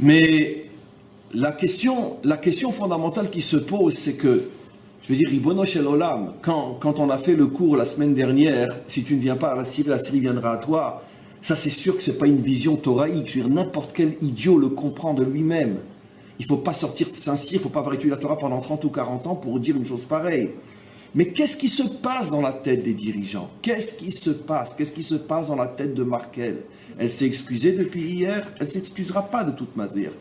Mais la question fondamentale qui se pose, c'est que, je veux dire, Ribono Shel Olam, quand on a fait le cours la semaine dernière, si tu ne viens pas à la Syrie viendra à toi, ça c'est sûr que ce n'est pas une vision thoraïque. Je veux dire, n'importe quel idiot le comprend de lui-même. Il ne faut pas sortir de Saint-Cyr, il ne faut pas avoir étudié la Torah pendant 30 ou 40 ans pour dire une chose pareille. Mais qu'est-ce qui se passe dans la tête des dirigeants? Qu'est-ce qui se passe? Qu'est-ce qui se passe dans la tête de Merkel? Elle s'est excusée depuis hier, elle ne s'excusera pas de toute manière.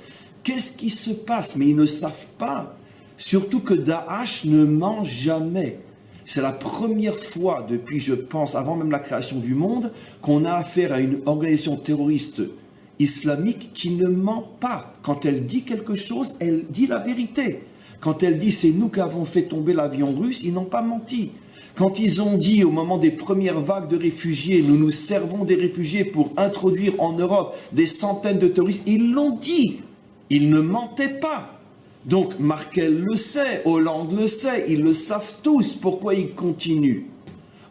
Qu'est-ce qui se passe? Mais ils ne savent pas. Surtout que Daesh ne ment jamais. C'est la première fois depuis, je pense, avant même la création du monde, qu'on a affaire à une organisation terroriste islamique qui ne ment pas. Quand elle dit quelque chose, elle dit la vérité. Quand elle dit « c'est nous qui avons fait tomber l'avion russe », ils n'ont pas menti. Quand ils ont dit au moment des premières vagues de réfugiés « nous nous servons des réfugiés pour introduire en Europe des centaines de terroristes », ils l'ont dit. Ils ne mentaient pas. Donc Merkel le sait, Hollande le sait, ils le savent tous. Pourquoi ils continuent?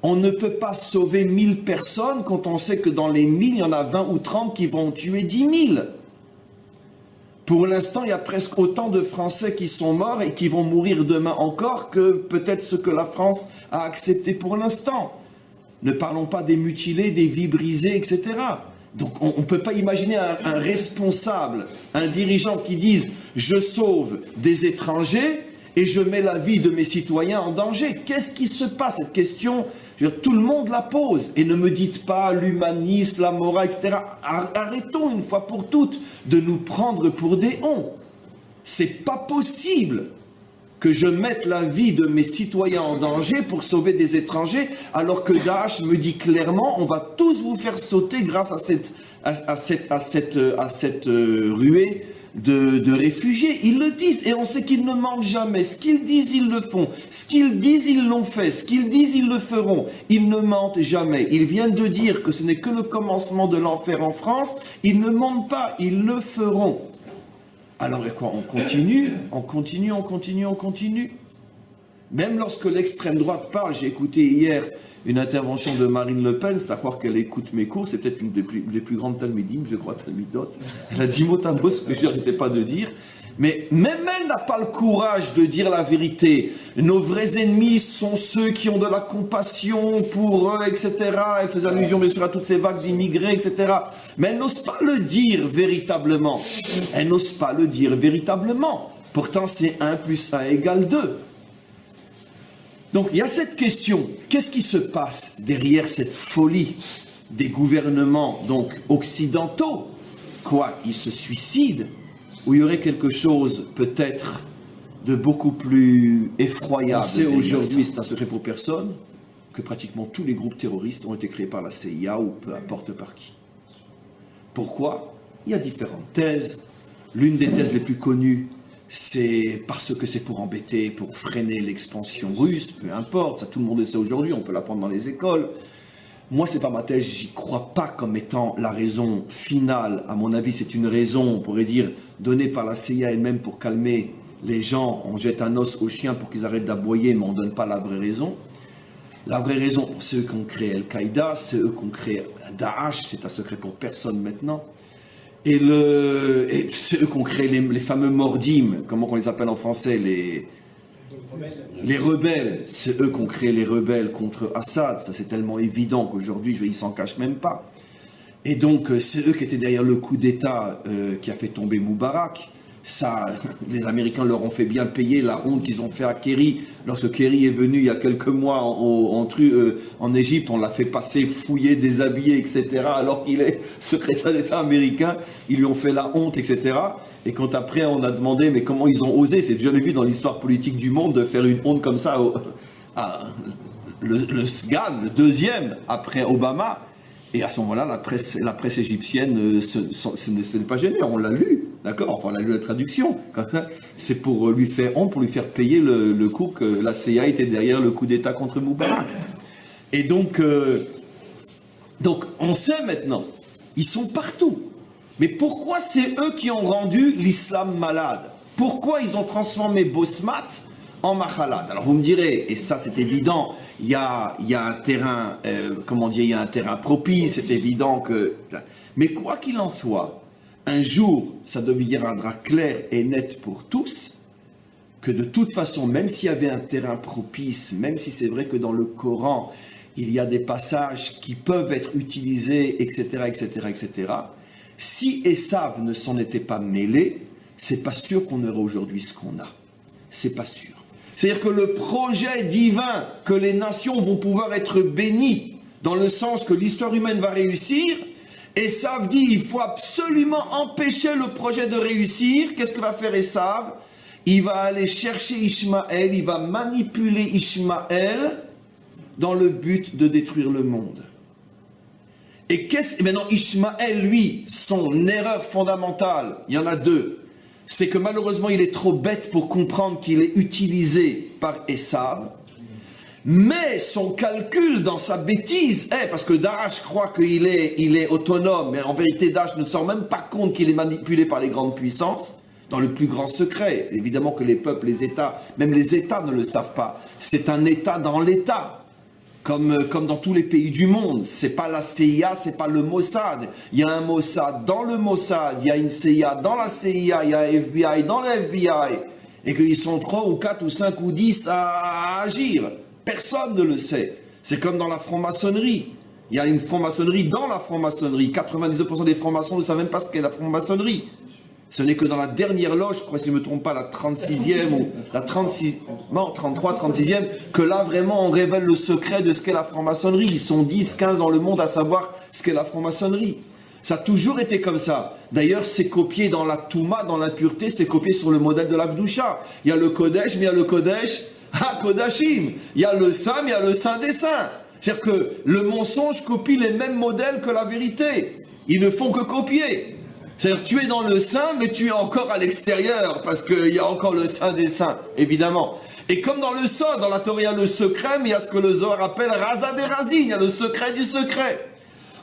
On ne peut pas sauver 1000 personnes quand on sait que dans les 1000, il y en a 20 ou 30 qui vont tuer 10 000. Pour l'instant, il y a presque autant de Français qui sont morts et qui vont mourir demain encore que peut-être ce que la France a accepté pour l'instant. Ne parlons pas des mutilés, des vies brisées, etc. Donc on ne peut pas imaginer un responsable, un dirigeant qui dise « je sauve des étrangers et je mets la vie de mes citoyens en danger ». Qu'est-ce qui se passe? Cette question, je veux dire, tout le monde la pose. Et ne me dites pas l'humanisme, la morale, etc. Arrêtons une fois pour toutes de nous prendre pour des hons. C'est pas possible que je mette la vie de mes citoyens en danger pour sauver des étrangers, alors que Daesh me dit clairement, on va tous vous faire sauter grâce à cette ruée de réfugiés. Ils le disent, et on sait qu'ils ne mentent jamais. Ce qu'ils disent, ils le font. Ce qu'ils disent, ils l'ont fait. Ce qu'ils disent, ils le feront. Ils ne mentent jamais. Ils viennent de dire que ce n'est que le commencement de l'enfer en France. Ils ne mentent pas, ils le feront. Alors, quoi, on continue, on continue, on continue, on continue. Même lorsque l'extrême droite parle, j'ai écouté hier une intervention de Marine Le Pen, c'est à croire qu'elle écoute mes cours, c'est peut-être une des plus grandes talmidim, je crois, talmidot. Elle a dit mot à mot ce que je n'arrêtais pas de dire. Mais même elle n'a pas le courage de dire la vérité. Nos vrais ennemis sont ceux qui ont de la compassion pour eux, etc. Elle faisait allusion bien sûr à toutes ces vagues d'immigrés, etc. Mais elle n'ose pas le dire véritablement. Elle n'ose pas le dire véritablement. Pourtant, c'est 1 + 1 = 2. Donc, il y a cette question. Qu'est-ce qui se passe derrière cette folie des gouvernements donc occidentaux? Quoi? Ils se suicident? Ou il y aurait quelque chose, peut-être, de beaucoup plus effroyable? On sait aujourd'hui, c'est un secret pour personne, que pratiquement tous les groupes terroristes ont été créés par la CIA ou peu importe par qui. Pourquoi? Il y a différentes thèses. L'une des thèses les plus connues, c'est parce que c'est pour embêter, pour freiner l'expansion russe, peu importe, ça tout le monde le sait aujourd'hui, on peut l'apprendre dans les écoles. Moi, c'est pas ma thèse, j'y crois pas comme étant la raison finale. À mon avis, c'est une raison, on pourrait dire, donnée par la CIA elle-même pour calmer les gens. On jette un os aux chiens pour qu'ils arrêtent d'aboyer, mais on donne pas la vraie raison. La vraie raison, c'est eux qui ont créé Al-Qaïda, c'est eux qui ont créé Daesh, c'est un secret pour personne maintenant. Et c'est eux qui ont créé les fameux mordim, comment on les appelle en français, les rebelles, c'est eux qui ont créé les rebelles contre Assad. Ça, c'est tellement évident qu'aujourd'hui, ils s'en cachent même pas. Et donc, c'est eux qui étaient derrière le coup d'État qui a fait tomber Moubarak. Ça, les Américains leur ont fait bien payer la honte qu'ils ont fait à Kerry. Lorsque Kerry est venu il y a quelques mois en Égypte, on l'a fait passer, fouiller, déshabiller, etc. Alors qu'il est secrétaire d'État américain, ils lui ont fait la honte, etc. Et quand après on a demandé, mais comment ils ont osé, c'est jamais vu dans l'histoire politique du monde de faire une honte comme ça le SGAN, le deuxième après Obama. Et à ce moment-là, la presse égyptienne, ce n'est pas gêné, on l'a lu. D'accord? Enfin, on a lu la traduction. C'est pour lui faire honte, pour lui faire payer le coup que la CIA était derrière le coup d'État contre Moubarak. Et donc, on sait maintenant, ils sont partout. Mais pourquoi c'est eux qui ont rendu l'islam malade? Pourquoi ils ont transformé Bosmat en Mahalad? Alors vous me direz, et ça c'est évident, il y a un terrain, il y a un terrain propice, c'est évident que... Mais quoi qu'il en soit, un jour, ça deviendra clair et net pour tous que de toute façon, même s'il y avait un terrain propice, même si c'est vrai que dans le Coran, il y a des passages qui peuvent être utilisés, etc., etc., etc., si Esav ne s'en était pas mêlé, c'est pas sûr qu'on aurait aujourd'hui ce qu'on a. C'est pas sûr. C'est-à-dire que le projet divin, que les nations vont pouvoir être bénies, dans le sens que l'histoire humaine va réussir, Esav dit il faut absolument empêcher le projet de réussir. Qu'est-ce que va faire Esav? Il va aller chercher Ishmaël, il va manipuler Ishmaël dans le but de détruire le monde. Et maintenant Ishmaël, lui, son erreur fondamentale, il y en a deux. C'est que malheureusement il est trop bête pour comprendre qu'il est utilisé par Esav. Mais son calcul dans sa bêtise, parce que Daesh croit qu'il est autonome, mais en vérité Daesh ne se rend même pas compte qu'il est manipulé par les grandes puissances, dans le plus grand secret. Évidemment que les peuples, les États, même les États ne le savent pas. C'est un État dans l'État, comme dans tous les pays du monde. C'est pas la CIA, c'est pas le Mossad. Il y a un Mossad dans le Mossad, il y a une CIA dans la CIA, il y a un FBI dans le FBI, et qu'ils sont 3 ou 4 ou 5 ou 10 à agir. Personne ne le sait. C'est comme dans la franc-maçonnerie. Il y a une franc-maçonnerie dans la franc-maçonnerie. 99% des francs-maçons ne savent même pas ce qu'est la franc-maçonnerie. Ce n'est que dans la dernière loge, je crois, si je ne me trompe pas, la 36e ou la 36, non, 33, 36e, que là, vraiment, on révèle le secret de ce qu'est la franc-maçonnerie. Ils sont 10, 15 dans le monde à savoir ce qu'est la franc-maçonnerie. Ça a toujours été comme ça. D'ailleurs, c'est copié dans la Touma, dans l'impureté, c'est copié sur le modèle de la Gdusha. Il y a le Kodesh, mais il y a le Kodesh HaKodashim. Il y a le Saint, mais il y a le Saint des Saints. C'est-à-dire que le mensonge copie les mêmes modèles que la vérité. Ils ne font que copier. C'est-à-dire que tu es dans le Saint, mais tu es encore à l'extérieur, parce qu'il y a encore le Saint des Saints, évidemment. Et comme dans le Sod, dans la Torah, il y a le secret, mais il y a ce que le Zohar appelle Raza des Razin, il y a le secret du secret.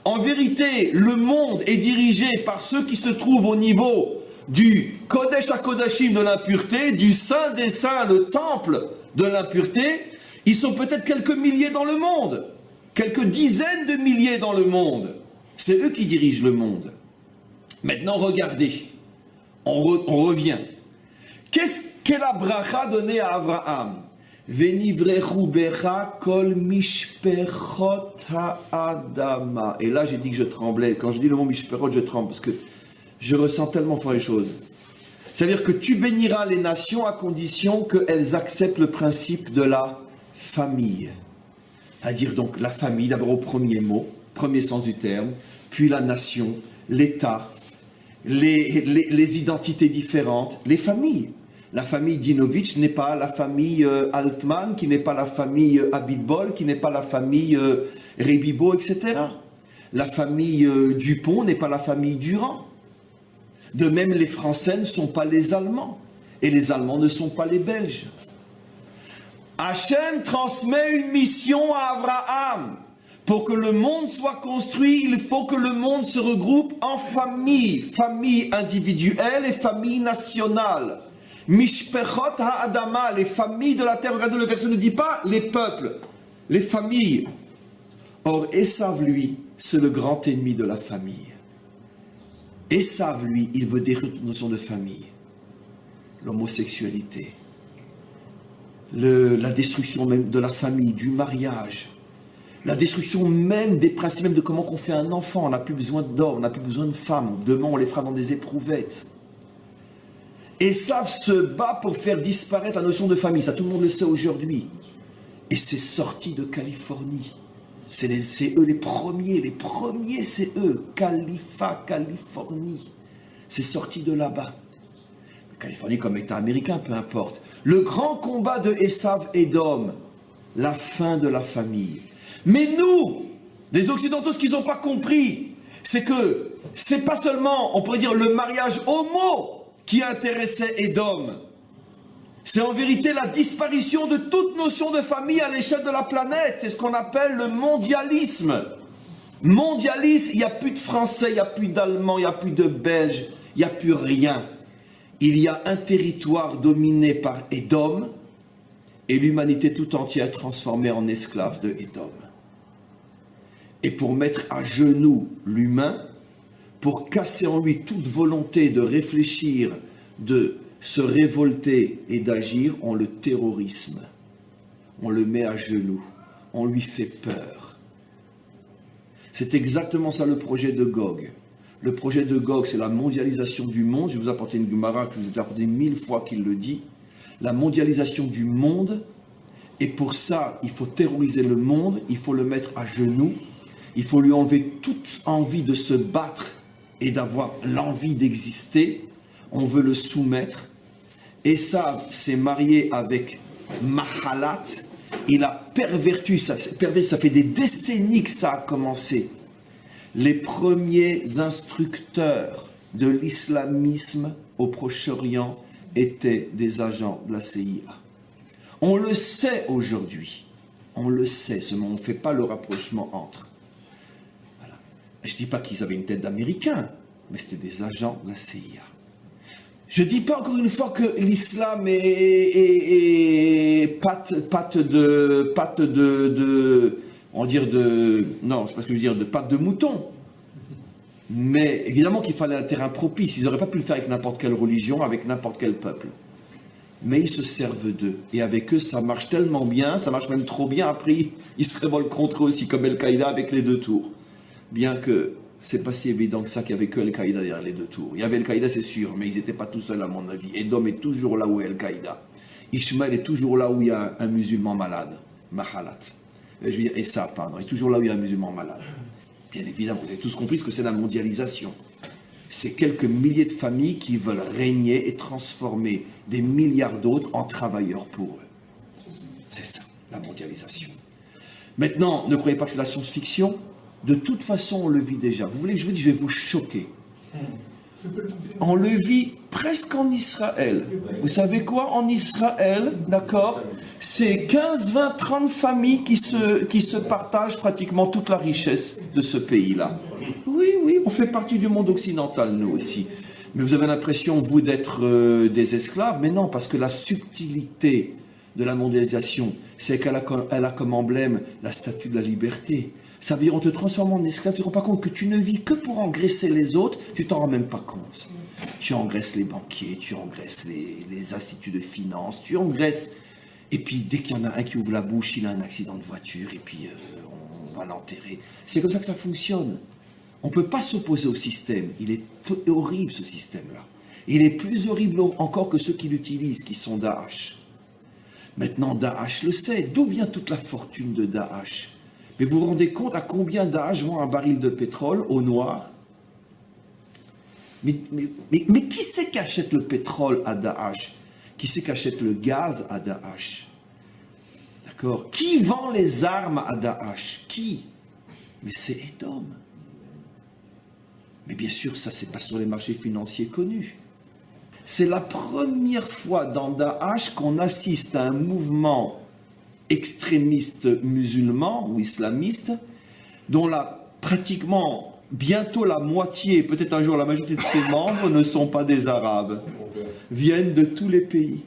En vérité, le monde est dirigé par ceux qui se trouvent au niveau du Kodesh HaKodashim de l'impureté, du Saint des Saints, le temple de l'impureté. Ils sont peut-être quelques milliers dans le monde, quelques dizaines de milliers dans le monde. C'est eux qui dirigent le monde. Maintenant, regardez, on revient. Qu'est-ce que la bracha donnée à Abraham? Venivrechu becha kol mishpechot ha'adama. Et là, j'ai dit que je tremblais. Quand je dis le mot mishpechot, je tremble parce que je ressens tellement fort les choses. C'est-à-dire que tu béniras les nations à condition qu'elles acceptent le principe de la famille. C'est-à-dire donc la famille, d'abord au premier mot, premier sens du terme, puis la nation, l'État, les identités différentes, les familles. La famille Dinovitch n'est pas la famille Altman, qui n'est pas la famille Abitbol, qui n'est pas la famille Rebibo, etc. La famille Dupont n'est pas la famille Durand. De même, les Français ne sont pas les Allemands. Et les Allemands ne sont pas les Belges. Hachem transmet une mission à Abraham. Pour que le monde soit construit, il faut que le monde se regroupe en familles. Familles individuelles et familles nationales. Mishpechot ha'adama, les familles de la terre. Regardez, le verset ne dit pas les peuples, les familles. Or, Esav, lui, c'est le grand ennemi de la famille. Esav, lui, il veut détruire toute notion de famille. L'homosexualité. La destruction même de la famille, du mariage. La destruction même des principes même de comment on fait un enfant. On n'a plus besoin d'hommes, on n'a plus besoin de femmes. Demain, on les fera dans des éprouvettes. Esav se bat pour faire disparaître la notion de famille. Ça, tout le monde le sait aujourd'hui. Et c'est sorti de Californie. C'est eux les premiers, c'est eux. Californie. C'est sorti de là-bas. Californie comme État américain, peu importe. Le grand combat de Esav Edom, la fin de la famille. Mais nous, les Occidentaux, ce qu'ils n'ont pas compris, c'est que c'est pas seulement, on pourrait dire, le mariage homo qui intéressait Edom. C'est en vérité la disparition de toute notion de famille à l'échelle de la planète. C'est ce qu'on appelle le mondialisme. Mondialisme, il n'y a plus de Français, il n'y a plus d'Allemands, il n'y a plus de Belges, il n'y a plus rien. Il y a un territoire dominé par Edom et l'humanité tout entière transformée en esclave de Edom. Et pour mettre à genoux l'humain, pour casser en lui toute volonté de réfléchir, de se révolter et d'agir, on le terrorisme. On le met à genoux. On lui fait peur. C'est exactement ça le projet de Gog. Le projet de Gog, c'est la mondialisation du monde. Je vais vous apporter une Gemara que je vous ai apporté 1000 fois qu'il le dit. La mondialisation du monde. Et pour ça, il faut terroriser le monde. Il faut le mettre à genoux. Il faut lui enlever toute envie de se battre et d'avoir l'envie d'exister. On veut le soumettre. Esav s'est marié avec Mahalat. Il a perverti, ça fait des décennies que ça a commencé. Les premiers instructeurs de l'islamisme au Proche-Orient étaient des agents de la CIA. On le sait aujourd'hui. On le sait, seulement on ne fait pas le rapprochement entre. Voilà. Je ne dis pas qu'ils avaient une tête d'Américains, mais c'était des agents de la CIA. Je ne dis pas encore une fois que l'islam est patte de mouton. Mais évidemment qu'il fallait un terrain propice. Ils n'auraient pas pu le faire avec n'importe quelle religion, avec n'importe quel peuple. mais ils se servent d'eux. Et avec eux, ça marche tellement bien, ça marche même trop bien, après ils se révoltent contre eux aussi, comme Al-Qaïda avec les deux tours. Bien que c'est pas si évident que ça qu'il n'y avait que Al-Qaïda derrière les deux tours. Il y avait Al-Qaïda, c'est sûr, mais ils n'étaient pas tout seuls à mon avis. Edom est toujours là où est Al-Qaïda. Ishmael est toujours là où il y a un musulman malade, Mahalat. Je veux dire, Essa, pardon, est toujours là où il y a un musulman malade. Bien évidemment, vous avez tous compris ce que c'est la mondialisation. C'est quelques milliers de familles qui veulent régner et transformer des milliards d'autres en travailleurs pour eux. C'est ça, la mondialisation. Maintenant, ne croyez pas que c'est la science-fiction. De toute façon, on le vit déjà. Vous voulez que je vous dise, je vais vous choquer. On le vit presque en Israël. Vous savez quoi? En Israël, d'accord, c'est 15, 20, 30 familles qui se partagent pratiquement toute la richesse de ce pays-là. Oui, oui, on fait partie du monde occidental, nous aussi. Mais vous avez l'impression, vous, d'être des esclaves. Mais non, parce que la subtilité de la mondialisation, c'est qu'elle a comme emblème la statue de la liberté. Ça veut dire on te transforme en esclave, tu ne te rends pas compte que tu ne vis que pour engraisser les autres, tu t'en rends même pas compte. Tu engraisses les banquiers, tu engraisses les instituts de finance, tu engraisses... Et puis dès qu'il y en a un qui ouvre la bouche, il a un accident de voiture et puis on va l'enterrer. C'est comme ça que ça fonctionne. On ne peut pas s'opposer au système. Il est horrible ce système-là. Il est plus horrible encore que ceux qui l'utilisent, qui sont Daesh. Maintenant, Daesh le sait. D'où vient toute la fortune de Daesh? Mais vous vous rendez compte à combien Daesh vend un baril de pétrole au noir? Mais qui c'est qui achète le pétrole à Daesh? Qui c'est qui achète le gaz à Daesh? D'accord? Qui vend les armes à Daesh? Qui? Mais c'est Edom. Mais bien sûr, ça c'est pas sur les marchés financiers connus. C'est la première fois dans Daesh qu'on assiste à un mouvement extrémiste musulman ou islamiste, dont pratiquement bientôt la moitié, peut-être un jour la majorité de ses membres ne sont pas des Arabes, viennent de tous les pays.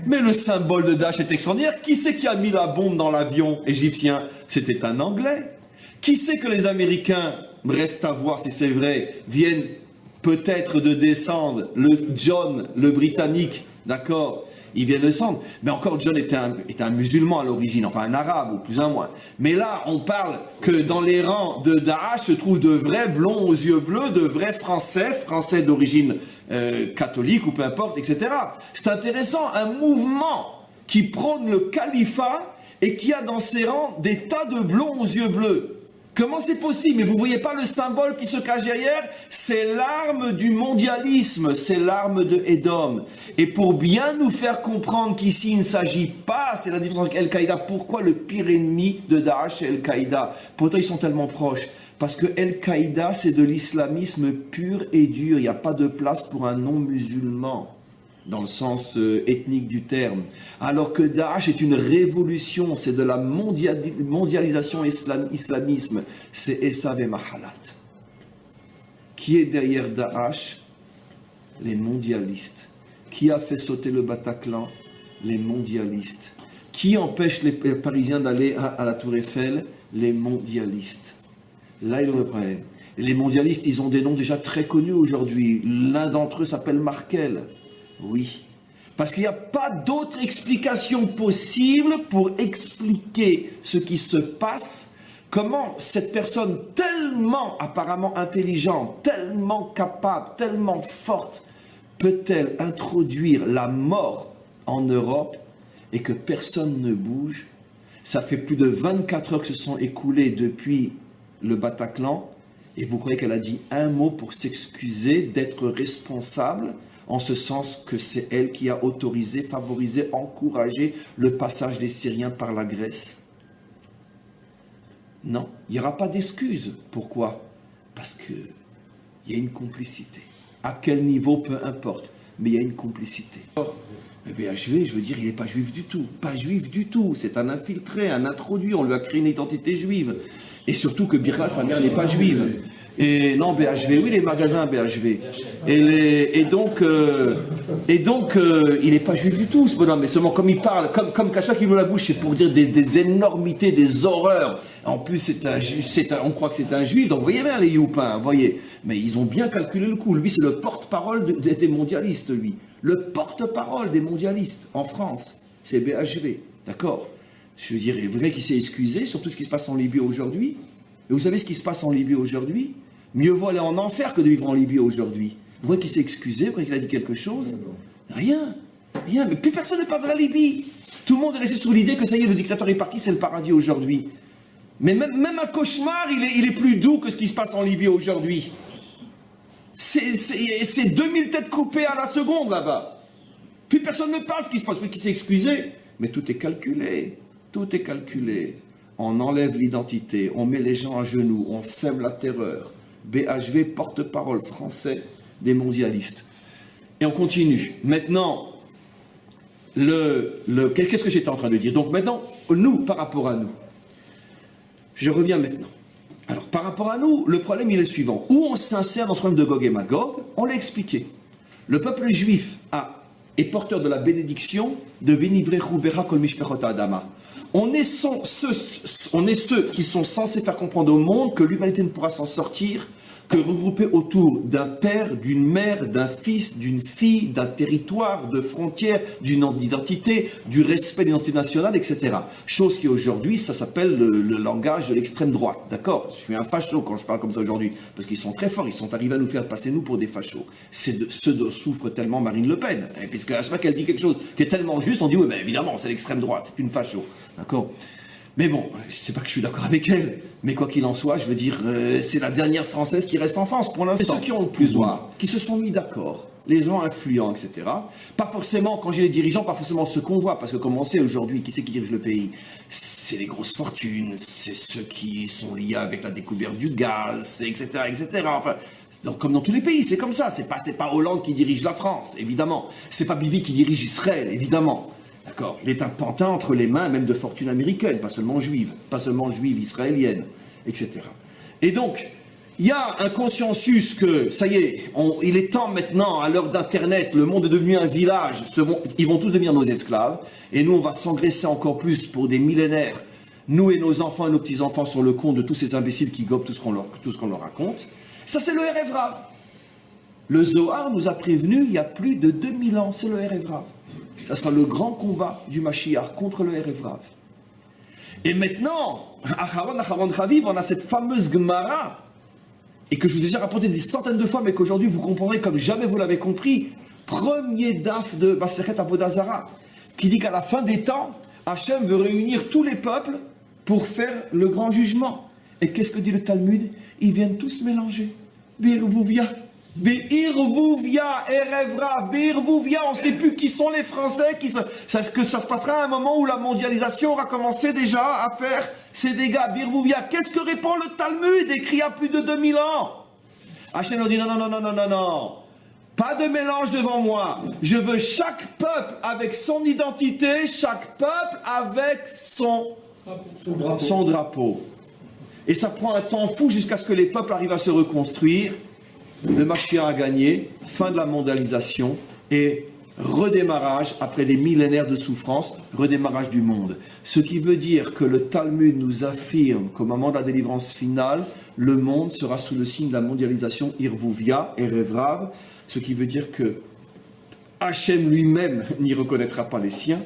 Mais le symbole de Daesh est extraordinaire. Qui c'est qui a mis la bombe dans l'avion égyptien? C'était un Anglais. Qui c'est que les Américains, reste à voir si c'est vrai, viennent peut-être de descendre, le John, le Britannique, d'accord, ils viennent descendre. Mais encore, John était un musulman à l'origine, enfin un arabe, ou plus ou moins. Mais là, on parle que dans les rangs de Daesh se trouvent de vrais blonds aux yeux bleus, de vrais Français d'origine catholique, ou peu importe, etc. C'est intéressant, un mouvement qui prône le califat et qui a dans ses rangs des tas de blonds aux yeux bleus. Comment c'est possible? Mais vous ne voyez pas le symbole qui se cache derrière? C'est l'arme du mondialisme, c'est l'arme de Edom. Et pour bien nous faire comprendre qu'ici il ne s'agit pas, c'est la différence avec Al-Qaïda. Pourquoi le pire ennemi de Daesh c'est Al-Qaïda? Pourtant ils sont tellement proches. Parce que Al-Qaïda c'est de l'islamisme pur et dur. Il n'y a pas de place pour un non-musulman, dans le sens ethnique du terme. Alors que Daesh est une révolution, c'est de la mondialisation islamisme, c'est Esav et Mahalat. Qui est derrière Daesh? Les mondialistes. Qui a fait sauter le Bataclan? Les mondialistes. Qui empêche les Parisiens d'aller à la Tour Eiffel? Les mondialistes. Là, il y a le problème. Et les mondialistes, ils ont des noms déjà très connus aujourd'hui. L'un d'entre eux s'appelle Merkel. Oui, parce qu'il n'y a pas d'autre explication possible pour expliquer ce qui se passe, comment cette personne tellement apparemment intelligente, tellement capable, tellement forte, peut-elle introduire la mort en Europe et que personne ne bouge? Ça fait plus de 24 heures que se sont écoulées depuis le Bataclan, et vous croyez qu'elle a dit un mot pour s'excuser d'être responsable? En ce sens que c'est elle qui a autorisé, favorisé, encouragé le passage des Syriens par la Grèce. Non, il n'y aura pas d'excuse. Pourquoi? Parce qu'il y a une complicité. À quel niveau, peu importe, mais il y a une complicité. Le BHV, je veux dire, il n'est pas juif du tout. Pas juif du tout. C'est un infiltré, un introduit. On lui a créé une identité juive. Et surtout que Birla, sa mère, n'est pas juive. Et non, BHV, oui, les magasins BHV. Et donc, il n'est pas juif du tout, ce bonhomme. Mais seulement, comme il parle, comme qu'à chaque fois qu'il ouvre la bouche, c'est pour dire des énormités, des horreurs. En plus, on croit que c'est un juif, donc vous voyez bien les youpins, vous voyez. Mais ils ont bien calculé le coup. Lui, c'est le porte-parole des mondialistes, lui. Le porte-parole des mondialistes en France, c'est BHV, d'accord? Je veux dire, il est vrai qu'il s'est excusé sur tout ce qui se passe en Libye aujourd'hui. Et vous savez ce qui se passe en Libye aujourd'hui? Mieux vaut aller en enfer que de vivre en Libye aujourd'hui. Vous voyez qu'il s'est excusé, vous voyez qu'il a dit quelque chose? Rien, rien, mais plus personne ne parle de la Libye. Tout le monde est resté sur l'idée que ça y est, le dictateur est parti, c'est le paradis aujourd'hui. Mais même un cauchemar, il est plus doux que ce qui se passe en Libye aujourd'hui. C'est 2000 têtes coupées à la seconde là-bas. Plus personne ne parle de ce qui se passe, plus qu'il s'est excusé. Mais tout est calculé, tout est calculé. On enlève l'identité, on met les gens à genoux, on sème la terreur. BHV, porte-parole français des mondialistes. Et on continue. Maintenant, qu'est-ce que j'étais en train de dire? Donc maintenant, nous, par rapport à nous, je reviens maintenant. Alors, par rapport à nous, le problème, il est le suivant. Où on s'insère dans ce problème de Gog et Magog? On l'a expliqué. Le peuple juif est porteur de la bénédiction de Venivrechu Bera Kol Mishpechot Adama. On est ceux qui sont censés faire comprendre au monde que l'humanité ne pourra s'en sortir que regroupée autour d'un père, d'une mère, d'un fils, d'une fille, d'un territoire, de frontières, d'une identité, du respect de l'identité nationale, etc. Chose qui aujourd'hui, ça s'appelle le langage de l'extrême droite. D'accord? Je suis un facho quand je parle comme ça aujourd'hui, parce qu'ils sont très forts, ils sont arrivés à nous faire passer nous pour des fachos. C'est ce dont souffre tellement Marine Le Pen. Et puisque à chaque fois qu'elle dit quelque chose qui est tellement juste, on dit oui, ben évidemment, c'est l'extrême droite, c'est une facho. D'accord? Mais bon, c'est pas que je suis d'accord avec elle, mais quoi qu'il en soit, je veux dire, c'est la dernière Française qui reste en France pour l'instant. Ceux qui ont le plus droit, qui se sont mis d'accord, les gens influents, etc. Pas forcément, quand j'ai les dirigeants, pas forcément ceux qu'on voit, parce que comme on sait aujourd'hui, qui c'est qui dirige le pays? C'est les grosses fortunes, c'est ceux qui sont liés avec la découverte du gaz, etc., etc. Enfin, donc, comme dans tous les pays, c'est comme ça. C'est pas Hollande qui dirige la France, évidemment. C'est pas Bibi qui dirige Israël, évidemment. D'accord, il est un pantin entre les mains même de fortune américaine, pas seulement juive israélienne, etc. Et donc, il y a un consensus que, ça y est, il est temps maintenant, à l'heure d'Internet, le monde est devenu un village, ils vont tous devenir nos esclaves, et nous on va s'engraisser encore plus pour des millénaires, nous et nos enfants et nos petits-enfants sur le compte de tous ces imbéciles qui gobent tout ce qu'on leur raconte. Ça c'est le Erev Rav. Le Zohar nous a prévenus il y a plus de 2000 ans, c'est le Erev Rav. Ça sera le grand combat du Mashiach contre le Erev Rav. Et maintenant, Acharon Chaviv, on a cette fameuse Gemara, et que je vous ai déjà rapporté des centaines de fois, mais qu'aujourd'hui vous comprendrez comme jamais vous l'avez compris. Premier daf de Masechet Avodah Zarah, qui dit qu'à la fin des temps, Hachem veut réunir tous les peuples pour faire le grand jugement. Et qu'est-ce que dit le Talmud? Ils viennent tous mélanger. Birvouvia. Be'irvouvia, Erev Rav, Be'irvouvia, on ne sait plus qui sont les Français, que ça se passera à un moment où la mondialisation aura commencé déjà à faire ses dégâts. Be'irvouvia, qu'est-ce que répond le Talmud, écrit il y a plus de 2000 ans? Hachem nous dit non, pas de mélange devant moi. Je veux chaque peuple avec son identité, chaque peuple avec son drapeau. Et ça prend un temps fou jusqu'à ce que les peuples arrivent à se reconstruire. Le Mashiach a gagné, fin de la mondialisation et redémarrage, après des millénaires de souffrance, redémarrage du monde. Ce qui veut dire que le Talmud nous affirme qu'au moment de la délivrance finale, le monde sera sous le signe de la mondialisation Irvouvia et Erev Rav, ce qui veut dire que Hachem lui-même n'y reconnaîtra pas les siens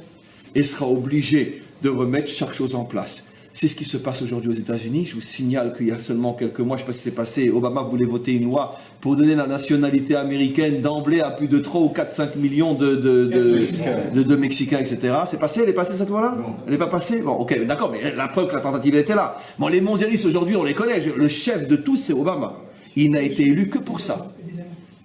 et sera obligé de remettre chaque chose en place. C'est ce qui se passe aujourd'hui aux États-Unis. Je vous signale qu'il y a seulement quelques mois, je ne sais pas si c'est passé, Obama voulait voter une loi pour donner la nationalité américaine d'emblée à plus de 3 ou 4, 5 millions de Mexicains, etc. C'est passé? Elle est passée cette loi-là? Elle n'est pas passée? Bon, ok, d'accord, mais la preuve que la tentative était là. Bon, les mondialistes aujourd'hui, on les connaît. Le chef de tous, c'est Obama. Il n'a été élu que pour ça.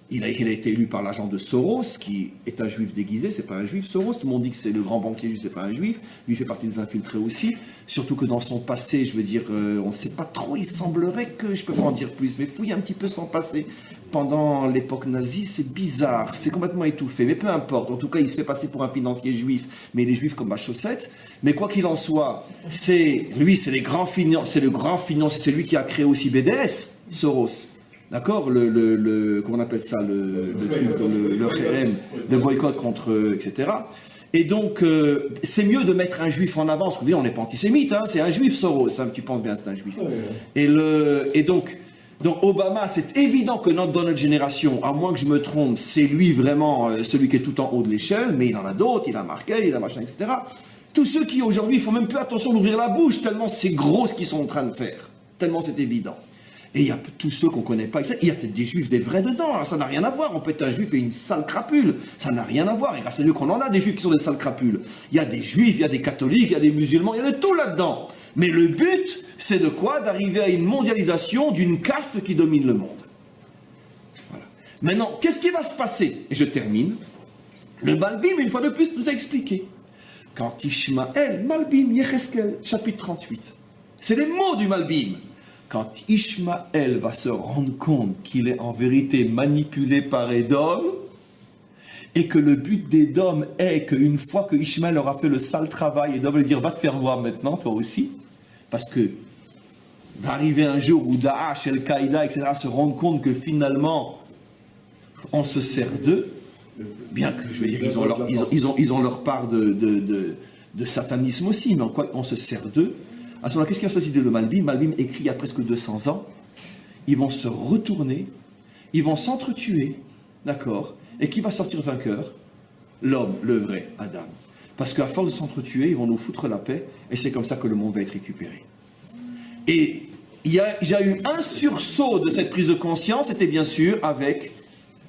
Il a été élu par l'agent de Soros, qui est un juif déguisé, c'est pas un juif, Soros. Tout le monde dit que c'est le grand banquier juif, c'est pas un juif. Lui fait partie des infiltrés aussi. Surtout que dans son passé, je veux dire, on ne sait pas trop, il semblerait que, je peux pas en dire plus, mais fouille un petit peu son passé. Pendant l'époque nazie, c'est bizarre, c'est complètement étouffé, mais peu importe. En tout cas, il se fait passer pour un financier juif, mais il est juif comme ma chaussette. Mais quoi qu'il en soit, c'est le grand financier, c'est lui qui a créé aussi BDS, Soros. D'accord, comment on appelle ça, le kherem, le boycott contre, etc. Et donc, c'est mieux de mettre un juif en avance. Vous voyez, on n'est pas antisémite, hein, c'est un juif Soros, hein, tu penses bien, c'est un juif. Et donc, Donc Obama, c'est évident que dans notre génération, à moins que je me trompe, c'est lui vraiment celui qui est tout en haut de l'échelle, mais il en a d'autres, il a Markey, il a machin, etc. Tous ceux qui aujourd'hui, il ne faut même plus attention d'ouvrir la bouche, tellement c'est gros ce qu'ils sont en train de faire, tellement c'est évident. Et il y a tous ceux qu'on ne connaît pas, il y a peut-être des juifs, des vrais dedans, alors ça n'a rien à voir, on peut être un juif et une sale crapule, ça n'a rien à voir, et grâce à Dieu qu'on en a des juifs qui sont des sales crapules. Il y a des juifs, il y a des catholiques, il y a des musulmans, il y a de tout là-dedans. Mais le but, c'est de quoi? D'arriver à une mondialisation d'une caste qui domine le monde. Voilà. Maintenant, qu'est-ce qui va se passer? Et je termine. Le Malbim, une fois de plus, nous a expliqué. Quand Ishmaël, Malbim, Yecheskel, chapitre 38. C'est les mots du Malbim. Quand Ishmaël va se rendre compte qu'il est en vérité manipulé par Édom, et que le but d'Édom est qu'une fois que Ishmaël aura fait le sale travail, Édom va lui dire, va te faire voir maintenant, toi aussi. Parce que va arriver un jour où Daesh, Al-Qaïda, etc. se rendent compte que finalement, on se sert d'eux, bien que, je veux dire, ils ont leur part de satanisme aussi, mais en quoi on se sert d'eux. À ce moment-là, qu'est-ce qui va se passer de le Malbim? Malbim écrit il y a presque 200 ans, ils vont se retourner, ils vont s'entretuer, d'accord? Et qui va sortir vainqueur? L'homme, le vrai, Adam. Parce qu'à force de s'entretuer, ils vont nous foutre la paix, et c'est comme ça que le monde va être récupéré. Et il y a eu un sursaut de cette prise de conscience, c'était bien sûr avec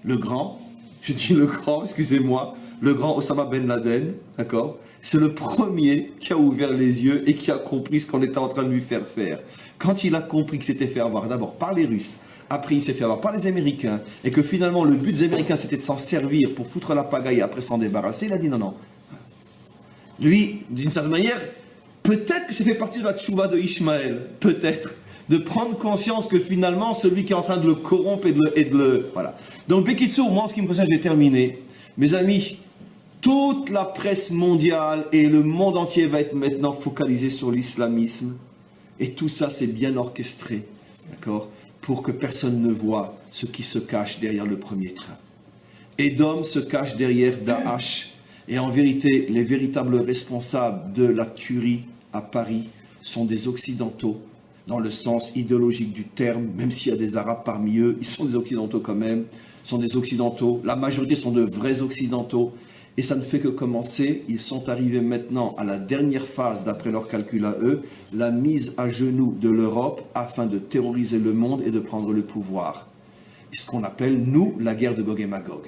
le grand, je dis le grand, excusez-moi, le grand Osama Ben Laden, d'accord? C'est le premier qui a ouvert les yeux et qui a compris ce qu'on était en train de lui faire faire. Quand il a compris que c'était fait avoir d'abord par les Russes, après il s'est fait avoir par les Américains, et que finalement le but des Américains c'était de s'en servir pour foutre la pagaille et après s'en débarrasser, il a dit non, non. Lui, d'une certaine manière, peut-être que ça fait partie de la tchouva de Ishmaël, peut-être, de prendre conscience que finalement, celui qui est en train de le corrompre et de le... Voilà. Donc, Bekitsu, moi, en ce qui me concerne, j'ai terminé. Mes amis, toute la presse mondiale et le monde entier va être maintenant focalisé sur l'islamisme. Et tout ça, c'est bien orchestré, d'accord, pour que personne ne voit ce qui se cache derrière le premier train. Édom se cache derrière Daesh. Et en vérité, les véritables responsables de la tuerie à Paris sont des Occidentaux, dans le sens idéologique du terme, même s'il y a des Arabes parmi eux, ils sont des Occidentaux quand même, sont des Occidentaux, la majorité sont de vrais Occidentaux, et ça ne fait que commencer. Ils sont arrivés maintenant à la dernière phase, d'après leurs calculs à eux, la mise à genoux de l'Europe afin de terroriser le monde et de prendre le pouvoir. Ce qu'on appelle, nous, la guerre de Gog et Magog.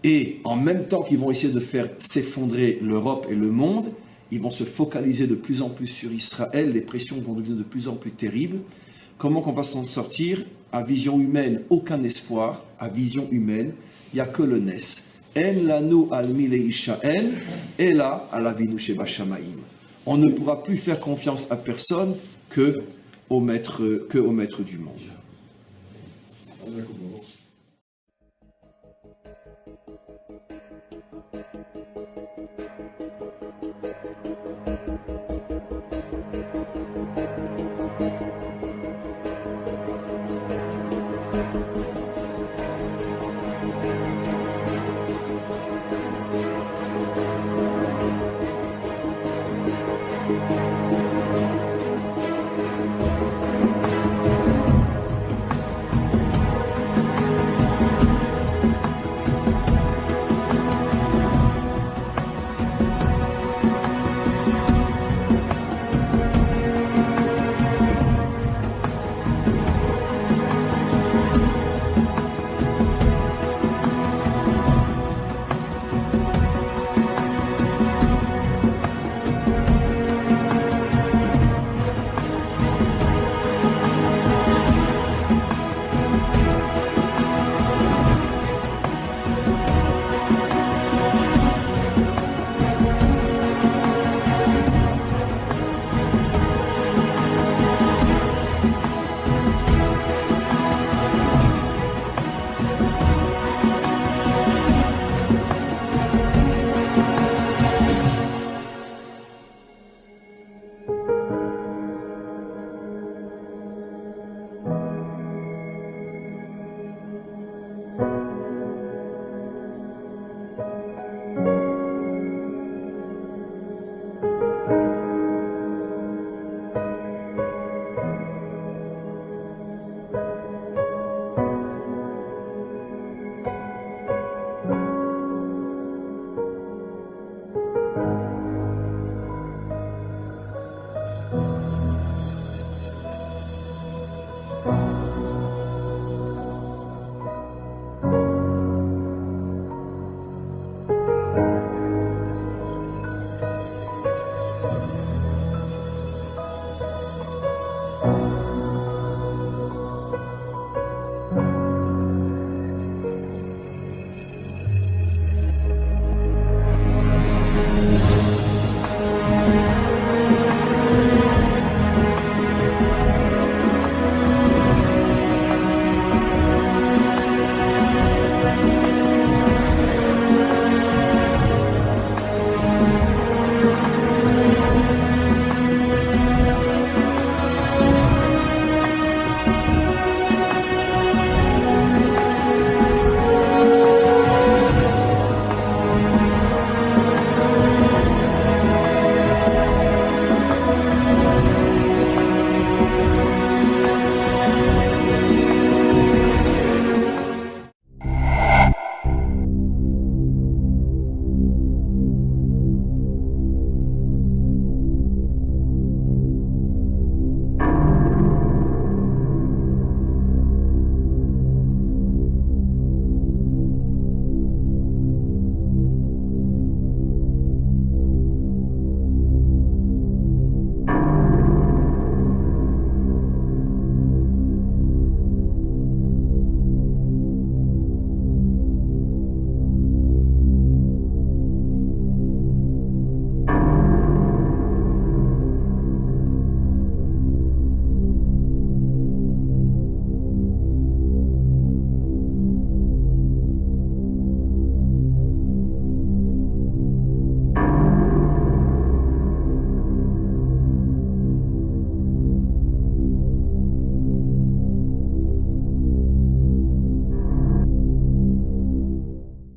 Et en même temps qu'ils vont essayer de faire s'effondrer l'Europe et le monde, ils vont se focaliser de plus en plus sur Israël, les pressions vont devenir de plus en plus terribles. Comment qu'on va s'en sortir? À vision humaine, aucun espoir. À vision humaine, il n'y a que le Nes. En lanu al mileishaen, et là, à la vinu sheba shamaim. On ne pourra plus faire confiance à personne que au maître du monde.